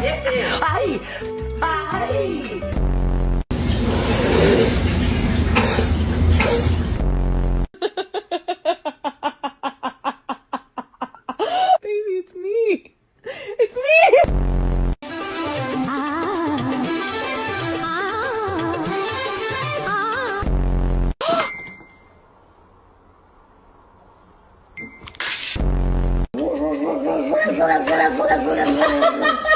Ay! Ay! Baby, it's me. It's me. Gura, gura, gura, gura, gura, gura.